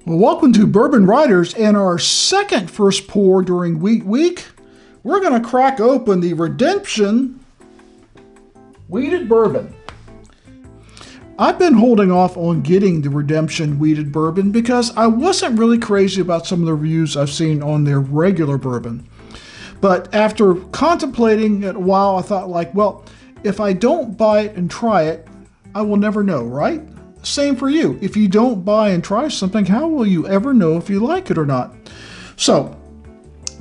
Well, welcome to Bourbon Riders and our second first pour during Wheat Week. We're going to crack open the Redemption Wheated Bourbon. I've been holding off on getting the Redemption Wheated Bourbon because I wasn't really crazy about some of the reviews I've seen on their regular bourbon. But after contemplating it a while, I thought well, if I don't buy it and try it, I will never know, right? Same for you. If you don't buy and try something, how will you ever know if you like it or not? So,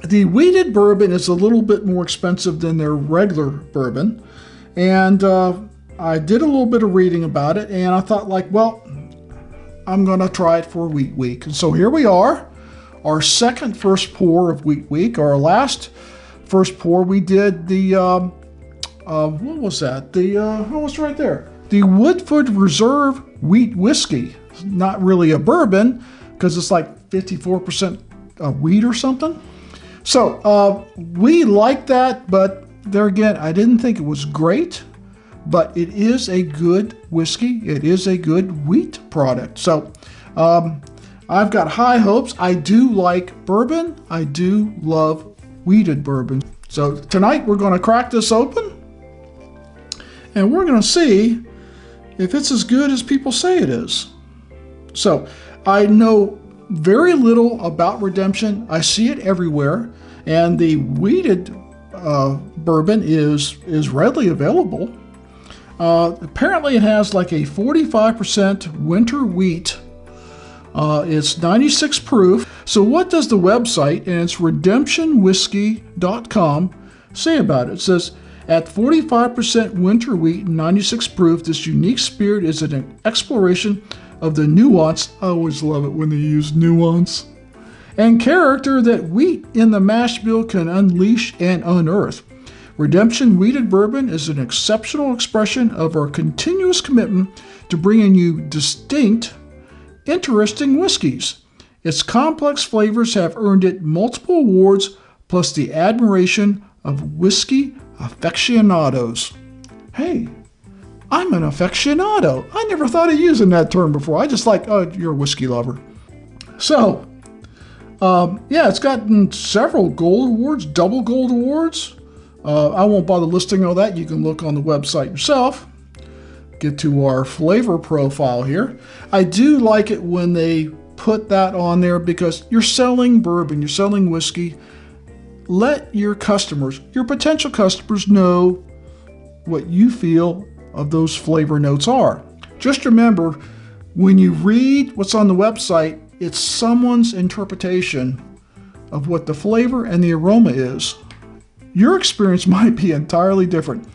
the wheated bourbon is a little bit more expensive than their regular bourbon. And I did a little bit of reading about it, and I thought well, I'm going to try it for Wheat Week. And so here we are, our second first pour of Wheat Week. Our last first pour, we did the, what was that? What was right there? The Woodford Reserve Wheat Whiskey. It's not really a bourbon because it's like 54% wheat or something. So we like that, but there again, I didn't think it was great, but it is a good whiskey. It is a good wheat product. So I've got high hopes. I do like bourbon. I do love wheated bourbon. So tonight we're going to crack this open and we're going to see if it's as good as people say it is. So I know very little about Redemption. I see it everywhere, and the wheated bourbon is readily available. Apparently it has like a 45% winter wheat. It's 96 proof. So what does the website, and it's redemptionwhiskey.com, say about it? It says, at 45% winter wheat and 96 proof, this unique spirit is an exploration of the nuance. I always love it when they use nuance and character that wheat in the mash bill can unleash and unearth. Redemption Wheated Bourbon is an exceptional expression of our continuous commitment to bringing you distinct, interesting whiskeys. Its complex flavors have earned it multiple awards, plus the admiration of whiskey aficionados. Hey, I'm an aficionado. I never thought of using that term before. I just oh, you're a whiskey lover. So, yeah, it's gotten several gold awards, double gold awards. I won't bother listing all that. You can look on the website yourself. Get to our flavor profile here. I do like it when they put that on there because you're selling bourbon, you're selling whiskey. Let your customers, your potential customers, know what you feel of those flavor notes are. Just remember, when you read what's on the website, it's someone's interpretation of what the flavor and the aroma is. Your experience might be entirely different.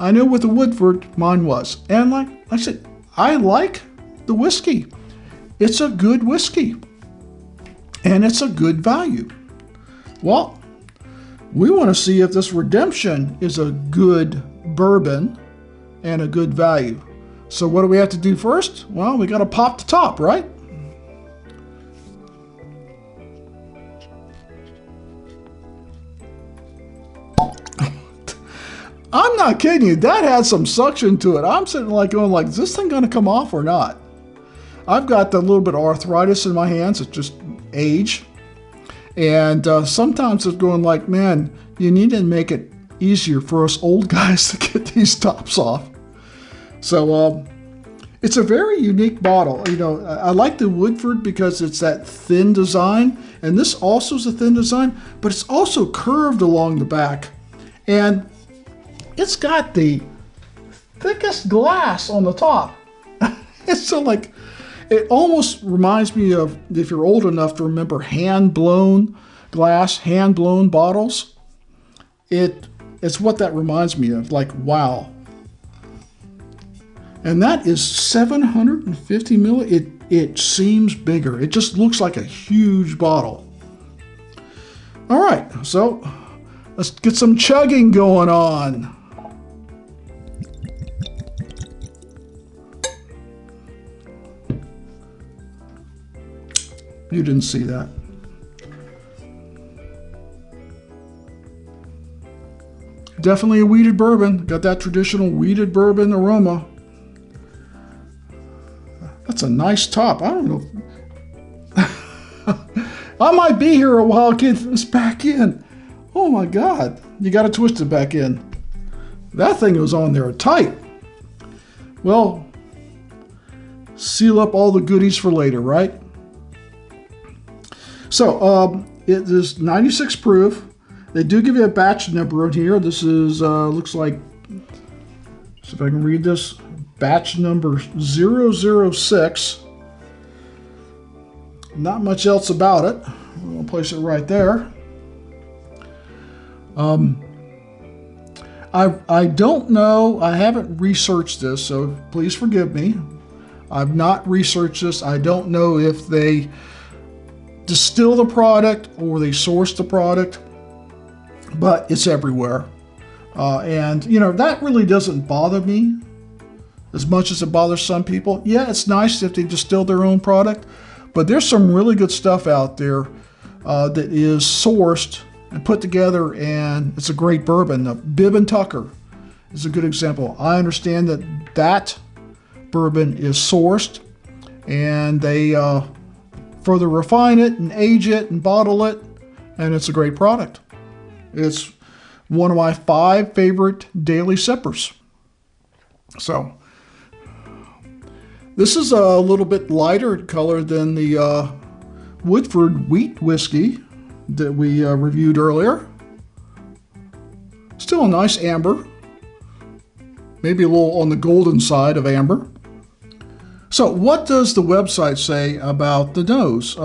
I know with the Woodford, mine was. And like I said, I like the whiskey. It's a good whiskey. And it's a good value. Well, we want to see if this Redemption is a good bourbon and a good value. So what do we have to do first? Well, we got to pop the top, right? I'm not kidding you. That had some suction to it. I'm sitting going is this thing going to come off or not? I've got a little bit of arthritis in my hands. It's just age. And sometimes it's going man, you need to make it easier for us old guys to get these tops off. So it's a very unique bottle. I like the Woodford because it's that thin design. And this also is a thin design, but it's also curved along the back. And it's got the thickest glass on the top. It's so it almost reminds me of, if you're old enough to remember hand-blown glass, hand-blown bottles. It's what that reminds me of, wow. And that is 750 milliliters. It seems bigger. It just looks like a huge bottle. All right, so let's get some chugging going on. You didn't see that. Definitely a wheated bourbon. Got that traditional wheated bourbon aroma. That's a nice top. I don't know. I might be here a while getting this back in. Oh my God. You got to twist it back in. That thing was on there tight. Well, seal up all the goodies for later, right? So, it is 96 proof. They do give you a batch number in here. This is, looks like, see if I can read this, batch number 006. Not much else about it. I'm going to place it right there. I don't know. I haven't researched this, so please forgive me. I've not researched this. I don't know if they distill the product or they source the product, but it's everywhere. And, you know, that really doesn't bother me as much as it bothers some people. Yeah, it's nice if they distill their own product, but there's some really good stuff out there that is sourced and put together, and it's a great bourbon. Bibb and Tucker is a good example. I understand that bourbon is sourced, and they further refine it and age it and bottle it, and it's a great product. It's one of my 5 favorite daily sippers. So this is a little bit lighter color than the Woodford wheat whiskey that we reviewed earlier. Still a nice amber, maybe a little on the golden side of amber. So what does the website say about the nose?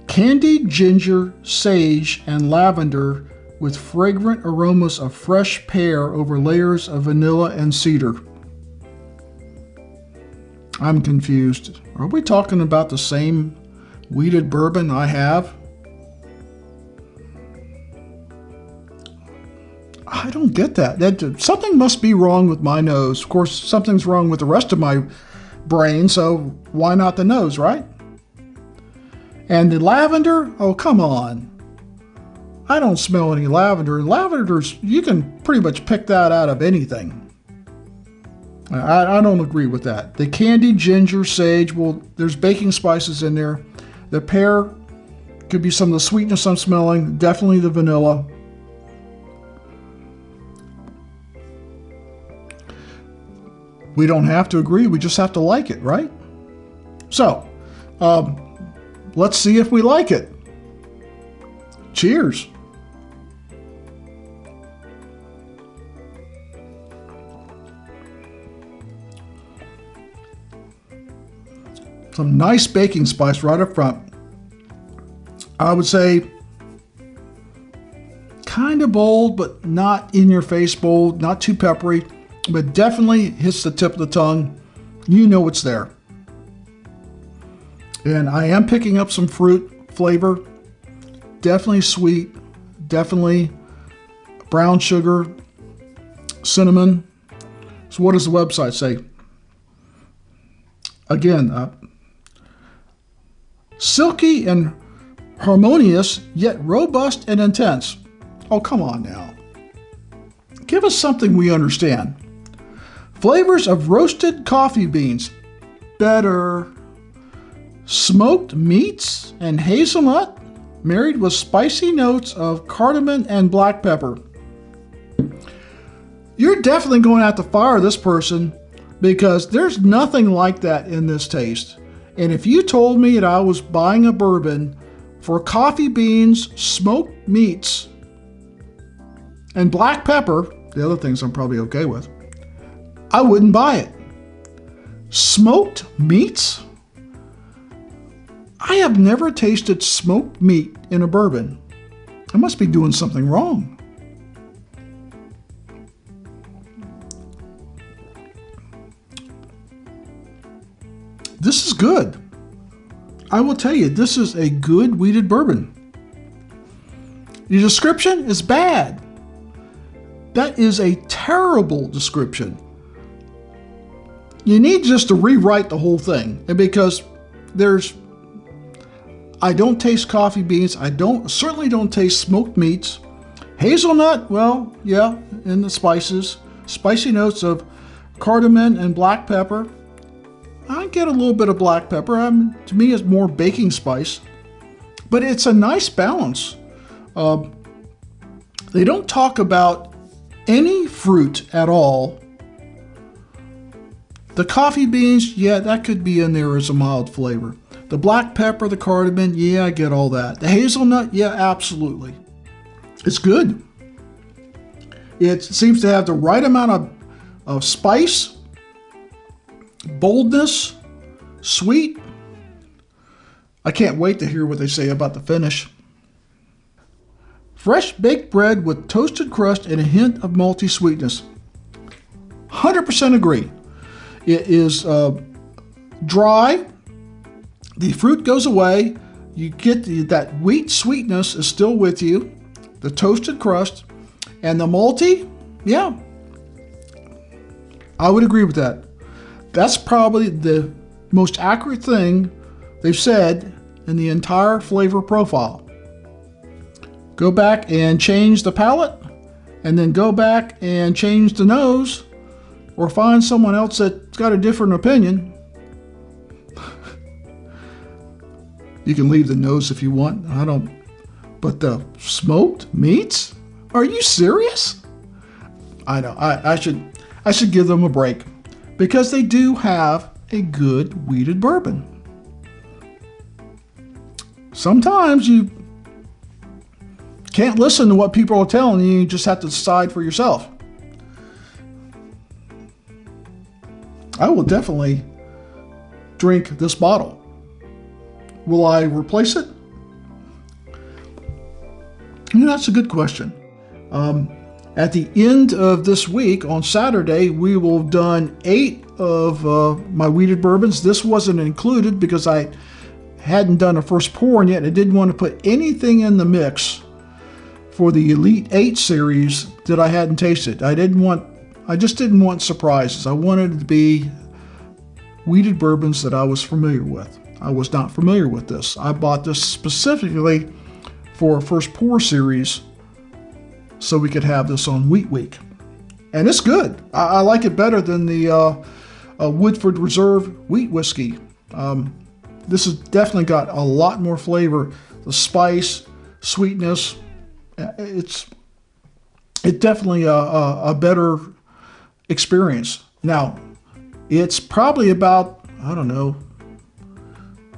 Candied ginger, sage, and lavender with fragrant aromas of fresh pear over layers of vanilla and cedar. I'm confused. Are we talking about the same wheated bourbon I have? I don't get that. Something must be wrong with my nose. Of course, something's wrong with the rest of my brain, so why not the nose, right? And the lavender? Oh, come on. I don't smell any lavender. Lavender's, you can pretty much pick that out of anything. I don't agree with that. The candied ginger, sage, well, there's baking spices in there. The pear could be some of the sweetness I'm smelling. Definitely the vanilla. We don't have to agree. We just have to like it, right? So, let's see if we like it. Cheers. Some nice baking spice right up front. I would say kind of bold, but not in your face bold, not too peppery, but definitely hits the tip of the tongue. You know it's there. And I am picking up some fruit flavor. Definitely sweet, definitely brown sugar, cinnamon. So what does the website say? Again, silky and harmonious, yet robust and intense. Oh, come on now. Give us something we understand. Flavors of roasted coffee beans. Better. Smoked meats and hazelnut, married with spicy notes of cardamom and black pepper. You're definitely going to have to fire this person because there's nothing like that in this taste. And if you told me that I was buying a bourbon for coffee beans, smoked meats, and black pepper, the other things I'm probably okay with, I wouldn't buy it. Smoked meats? I have never tasted smoked meat in a bourbon. I must be doing something wrong. This is good. I will tell you, this is a good wheated bourbon. The description is bad. That is a terrible description. You need just to rewrite the whole thing. And because I don't taste coffee beans. I certainly don't taste smoked meats. Hazelnut, well, yeah, in the spices. Spicy notes of cardamom and black pepper. I get a little bit of black pepper. To me, it's more baking spice. but it's a nice balance. They don't talk about any fruit at all. The coffee beans, yeah, that could be in there as a mild flavor. The black pepper, the cardamom, yeah, I get all that. The hazelnut, yeah, absolutely. It's good. It seems to have the right amount of spice, boldness, sweet. I can't wait to hear what they say about the finish. Fresh baked bread with toasted crust and a hint of malty sweetness. 100% agree. It is dry. The fruit goes away. You get that wheat sweetness is still with you. The toasted crust and the malty, yeah. I would agree with that. That's probably the most accurate thing they've said in the entire flavor profile. Go back and change the palate, and then go back and change the nose, or find someone else that's got a different opinion. You can leave the nose if you want. I don't. But the smoked meats? Are you serious? I know. I should give them a break, because they do have a good wheated bourbon. Sometimes you can't listen to what people are telling you. You just have to decide for yourself. I will definitely drink this bottle. Will I replace it? That's a good question. At the end of this week, on Saturday, we will have done 8 of my wheated bourbons. This wasn't included because I hadn't done a first pour yet. I didn't want to put anything in the mix for the Elite 8 series that I hadn't tasted. I just didn't want surprises. I wanted it to be wheated bourbons that I was familiar with. I was not familiar with this. I bought this specifically for a first pour series so we could have this on Wheat Week. And it's good. I like it better than the Woodford Reserve wheat whiskey. This has definitely got a lot more flavor. The spice, sweetness, it's definitely a better experience. Now, it's probably about, I don't know,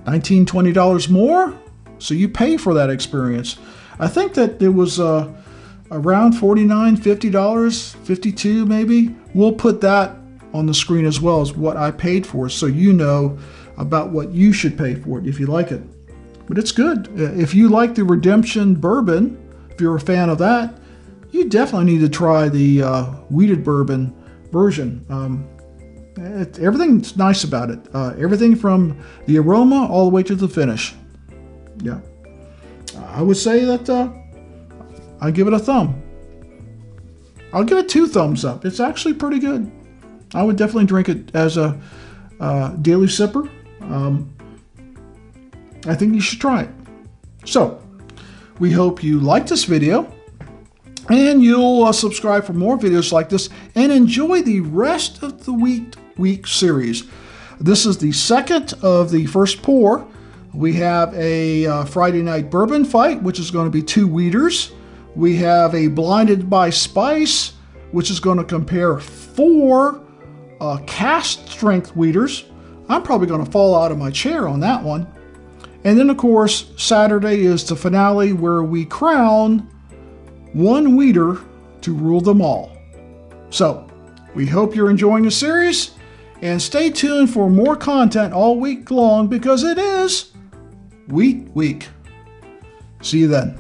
$19, $20 more. So you pay for that experience. I think that it was around $49, $50, $52 maybe. We'll put that on the screen as well as what I paid for, so you know about what you should pay for it if you like it. But it's good. If you like the Redemption Bourbon, if you're a fan of that, you definitely need to try the wheated bourbon version. Everything's nice about it. Everything from the aroma all the way to the finish. Yeah. I would say that I give it a thumb. I'll give it 2 thumbs up. It's actually pretty good. I would definitely drink it as a daily sipper. I think you should try it. So, we hope you liked this video, and you'll subscribe for more videos like this and enjoy the rest of the Wheat Week series. This is the second of the first pour. We have a Friday night bourbon fight, which is going to be 2 wheaters. We have a blinded by spice, which is going to compare 4 cast strength wheaters. I'm probably going to fall out of my chair on that one. And then, of course, Saturday is the finale where we crown 1 wheater to rule them all. So, we hope you're enjoying the series, and stay tuned for more content all week long, because it is Wheat Week. See you then.